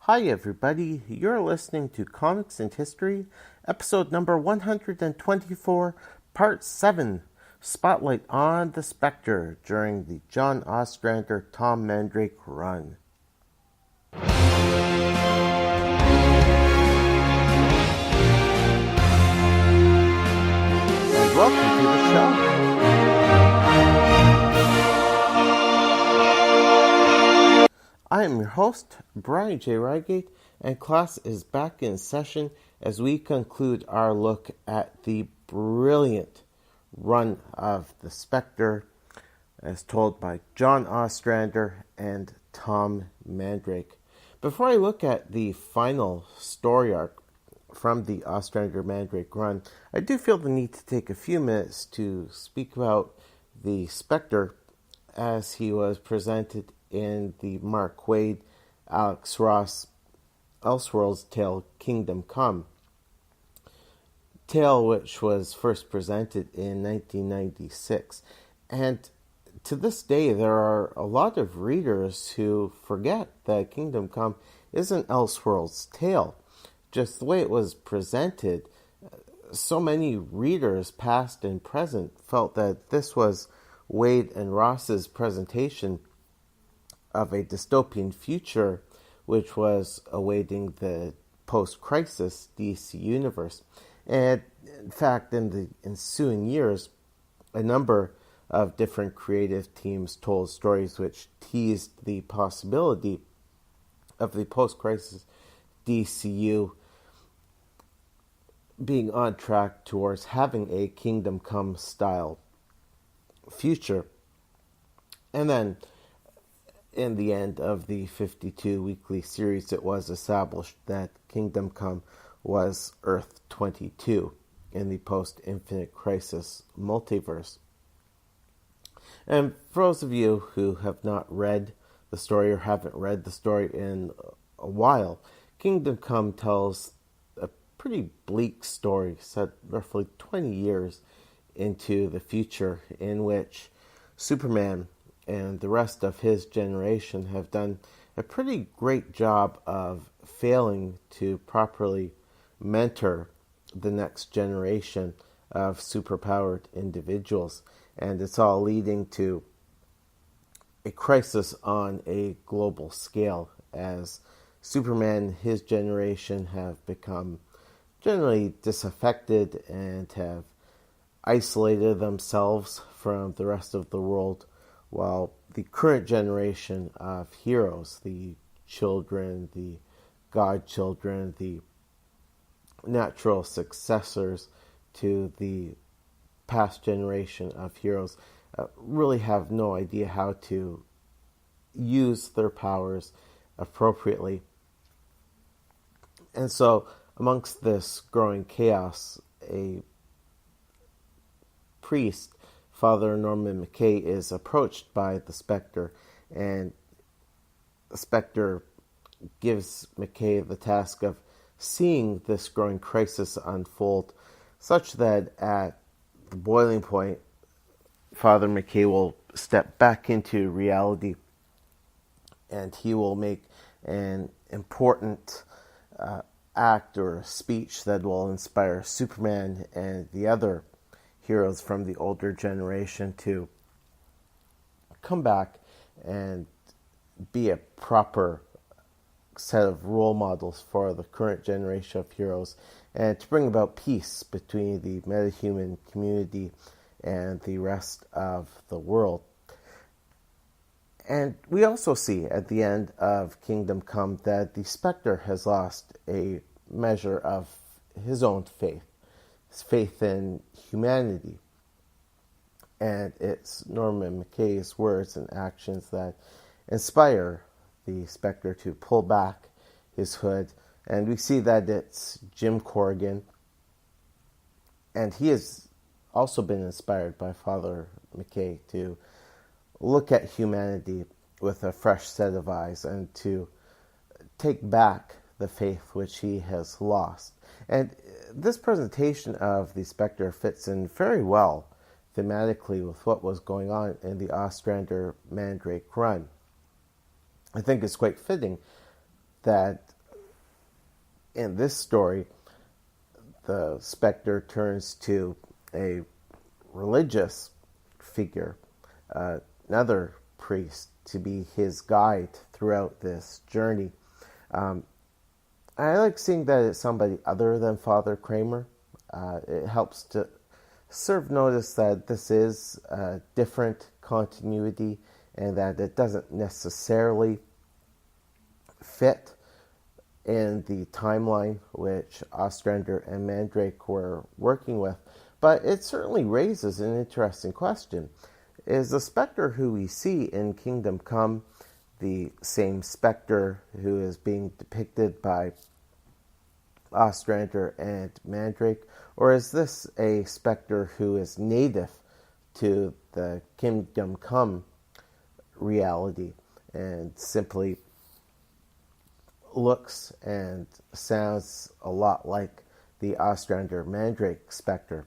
Hi everybody, you're listening to Comics and History, episode number 124, part 7, Spotlight on the Spectre during the John Ostrander-Tom Mandrake run. And welcome to the show. I am your host, Brian J. Rygate, and class is back in session as we conclude our look at the brilliant run of the Spectre as told by John Ostrander and Tom Mandrake. Before I look at the final story arc from the Ostrander-Mandrake run, I do feel the need to take a few minutes to speak about the Spectre as he was presented in the Mark Waid, Alex Ross, Elseworlds tale Kingdom Come. Tale which was first presented in 1996. And to this day, there are a lot of readers who forget that Kingdom Come is an Elseworlds tale. Just the way it was presented, so many readers, past and present, felt that this was Waid and Ross's presentation of a dystopian future which was awaiting the post-crisis DC universe. And in fact, in the ensuing years, a number of different creative teams told stories which teased the possibility of the post-crisis DCU being on track towards having a Kingdom Come style future. And then in the end of the 52 weekly series, it was established that Kingdom Come was Earth 22 in the post-Infinite Crisis multiverse. And for those of you who have not read the story or haven't read the story in a while, Kingdom Come tells a pretty bleak story set roughly 20 years into the future, in which Superman and the rest of his generation have done a pretty great job of failing to properly mentor the next generation of superpowered individuals. And it's all leading to a crisis on a global scale as Superman and his generation have become generally disaffected and have isolated themselves from the rest of the world, while the current generation of heroes, the children, the godchildren, the natural successors to the past generation of heroes, really have no idea how to use their powers appropriately. And so, amongst this growing chaos, a priest, Father Norman McKay, is approached by the Spectre, and the Spectre gives McKay the task of seeing this growing crisis unfold, such that at the boiling point, Father McKay will step back into reality, and he will make an important act or speech that will inspire Superman and the other heroes from the older generation to come back and be a proper set of role models for the current generation of heroes, and to bring about peace between the metahuman community and the rest of the world. And we also see at the end of Kingdom Come that the Spectre has lost a measure of his own faith, his faith in humanity. And it's Norman McKay's words and actions that inspire the Spectre to pull back his hood. And we see that it's Jim Corrigan. And he has also been inspired by Father McKay to look at humanity with a fresh set of eyes and to take back the faith which he has lost. And this presentation of the Spectre fits in very well thematically with what was going on in the Ostrander-Mandrake run. I think it's quite fitting that in this story, the Spectre turns to a religious figure, another priest, to be his guide throughout this journey. I like seeing that it's somebody other than Father Kramer. It helps to serve notice that this is a different continuity and that it doesn't necessarily fit in the timeline which Ostrander and Mandrake were working with. But it certainly raises an interesting question. Is the Spectre who we see in Kingdom Come the same Spectre who is being depicted by Ostrander and Mandrake, or is this a Spectre who is native to the Kingdom Come reality and simply looks and sounds a lot like the Ostrander-Mandrake Spectre?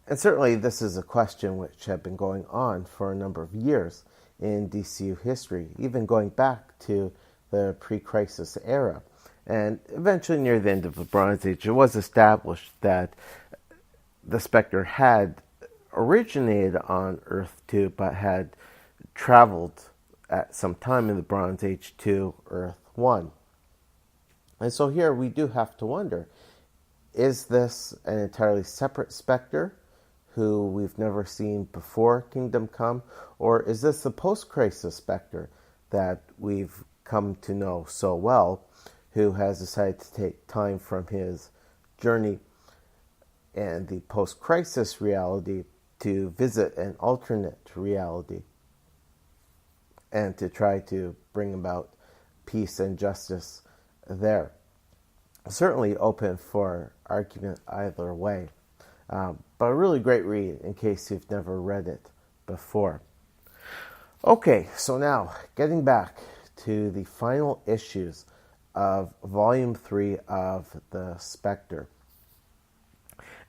And certainly this is a question which had been going on for a number of years in DCU history, even going back to the pre-Crisis era. And eventually near the end of the Bronze Age, it was established that the Spectre had originated on Earth 2, but had traveled at some time in the Bronze Age to Earth 1. And so here we do have to wonder, is this an entirely separate Spectre who we've never seen before Kingdom Come, or is this the post-Crisis Spectre that we've come to know so well, who has decided to take time from his journey and the post-Crisis reality to visit an alternate reality and to try to bring about peace and justice there? Certainly open for argument either way. But a really great read in case you've never read it before. Okay, so now getting back to the final issues of Volume 3 of the Spectre.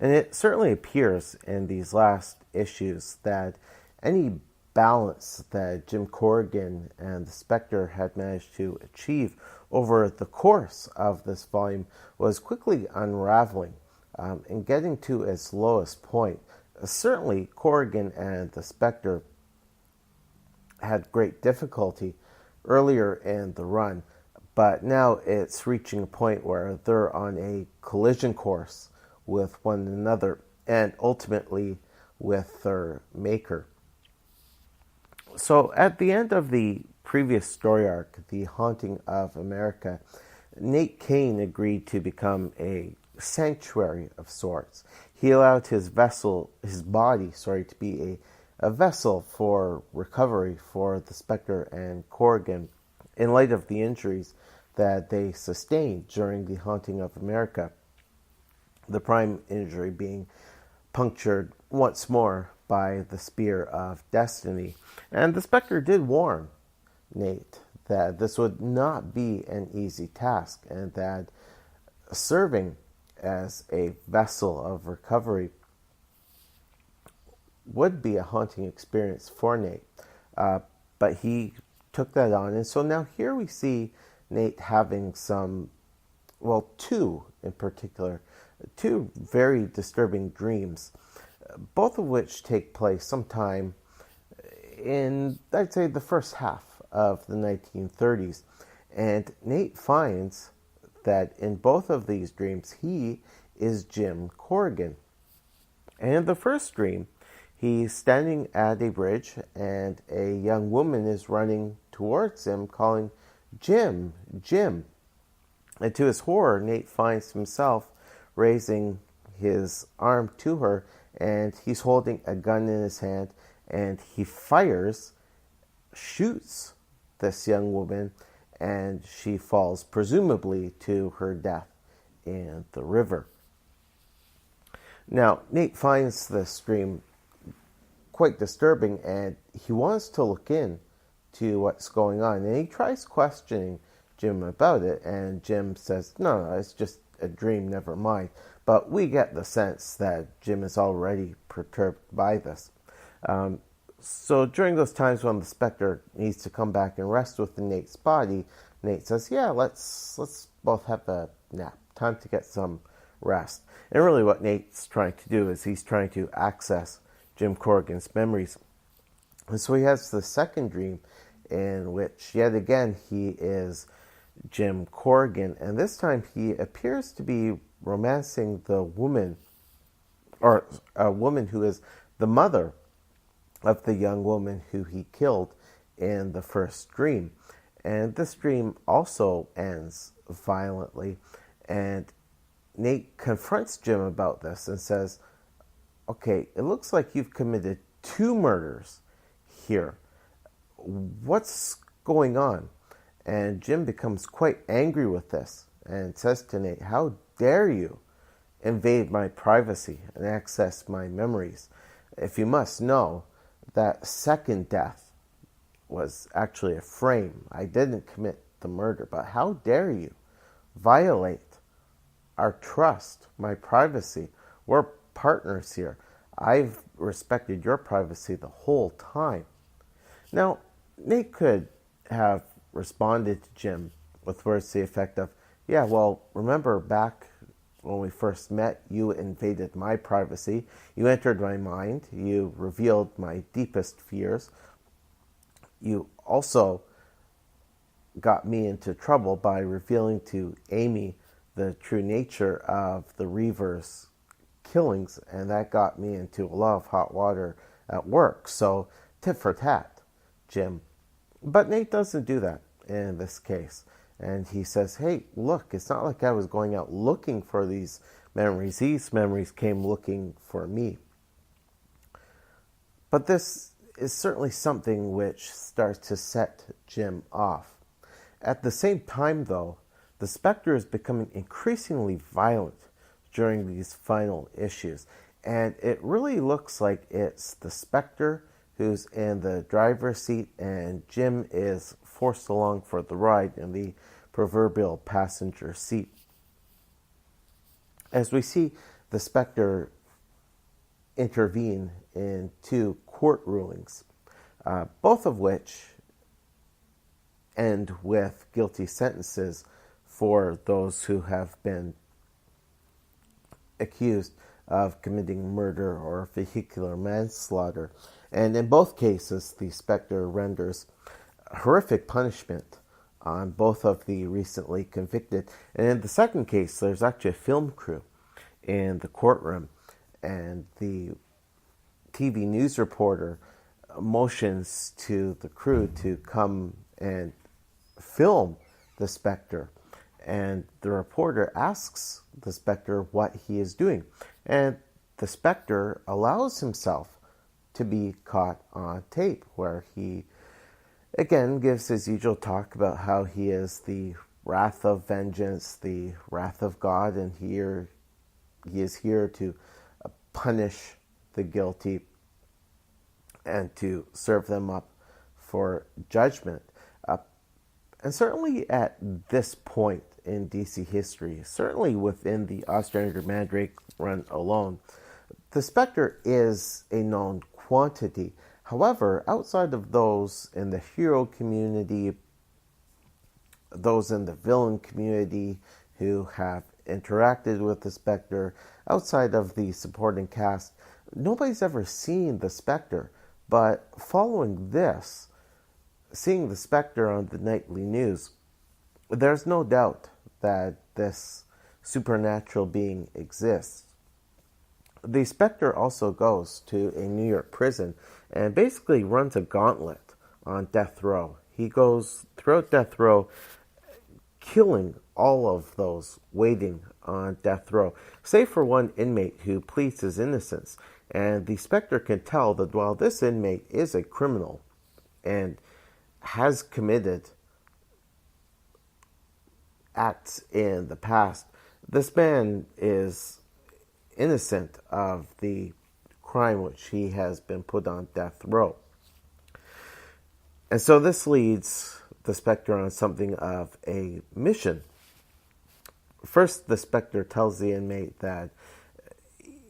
And it certainly appears in these last issues that any balance that Jim Corrigan and the Spectre had managed to achieve over the course of this volume was quickly unraveling and getting to its lowest point. Certainly, Corrigan and the Spectre had great difficulty earlier in the run, but now it's reaching a point where they're on a collision course with one another and ultimately with their maker. So at the end of the previous story arc, The Haunting of America, Nate Kane agreed to become a sanctuary of sorts. He allowed his body, to be a vessel for recovery for the Spectre and Corrigan in light of the injuries that they sustained during The Haunting of America. The prime injury being punctured once more by the Spear of Destiny. And the Spectre did warn Nate that this would not be an easy task and that serving as a vessel of recovery would be a haunting experience for Nate. But he took that on. And so now here we see Nate having two in particular, two very disturbing dreams, both of which take place sometime in, I'd say, the first half of the 1930s. And Nate finds that in both of these dreams, he is Jim Corrigan. And in the first dream, he's standing at a bridge and a young woman is running towards him calling, "Jim, Jim." And to his horror, Nate finds himself raising his arm to her and he's holding a gun in his hand and he shoots this young woman, and she falls presumably to her death in the river. Now, Nate finds this dream quite disturbing and he wants to look in to what's going on, and he tries questioning Jim about it, and Jim says, no, it's just a dream, never mind. But we get the sense that Jim is already perturbed by this. So during those times when the Spectre needs to come back and rest within Nate's body, Nate says, yeah, let's both have a nap, time to get some rest. And really what Nate's trying to do is he's trying to access Jim Corrigan's memories. And so he has the second dream in which, yet again, he is Jim Corrigan. And this time he appears to be romancing the woman, or a woman who is the mother of the young woman who he killed in the first dream. And this dream also ends violently. And Nate confronts Jim about this and says, okay, it looks like you've committed 2 murders here. What's going on? And Jim becomes quite angry with this and says to Nate, how dare you invade my privacy and access my memories? If you must know, that second death was actually a frame. I didn't commit the murder, but how dare you violate our trust, my privacy? We're partners here. I've respected your privacy the whole time. Now, Nate could have responded to Jim with words to the effect of, yeah, well, remember back when we first met, you invaded my privacy. You entered my mind. You revealed my deepest fears. You also got me into trouble by revealing to Amy the true nature of the Reavers' killings, and that got me into a lot of hot water at work. So, tit for tat, Jim. But Nate doesn't do that in this case. And he says, hey, look, it's not like I was going out looking for these memories. These memories came looking for me. But this is certainly something which starts to set Jim off. At the same time, though, the Spectre is becoming increasingly violent during these final issues. And it really looks like it's the Spectre who's in the driver's seat, and Jim is forced along for the ride in the proverbial passenger seat. As we see the Spectre intervene in 2 court rulings, both of which end with guilty sentences for those who have been accused of committing murder or vehicular manslaughter. And in both cases, the Spectre renders horrific punishment on both of the recently convicted. And in the second case, there's actually a film crew in the courtroom, and the TV news reporter motions to the crew to come and film the Spectre. And the reporter asks the Spectre what he is doing. And the Spectre allows himself to be caught on tape, where he again gives his usual talk about how he is the wrath of vengeance, the wrath of God, and he is here to punish the guilty and to serve them up for judgment. And certainly at this point in DC history, certainly within the Ostrander-Mandrake run alone, the Spectre is a known quantity. However, outside of those in the hero community, those in the villain community who have interacted with the Spectre, outside of the supporting cast, nobody's ever seen the Spectre. But following this, seeing the Spectre on the nightly news, there's no doubt that this supernatural being exists. The Spectre also goes to a New York prison and basically runs a gauntlet on death row. He goes throughout death row, killing all of those waiting on death row, save for one inmate who pleads his innocence. And the Spectre can tell that while this inmate is a criminal and has committed acts in the past, this man is innocent of the crime which he has been put on death row. And so this leads the Spectre on something of a mission. First, the Spectre tells the inmate that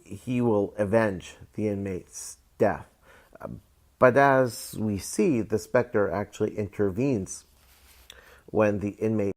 he will avenge the inmate's death. But as we see, the Spectre actually intervenes when the inmate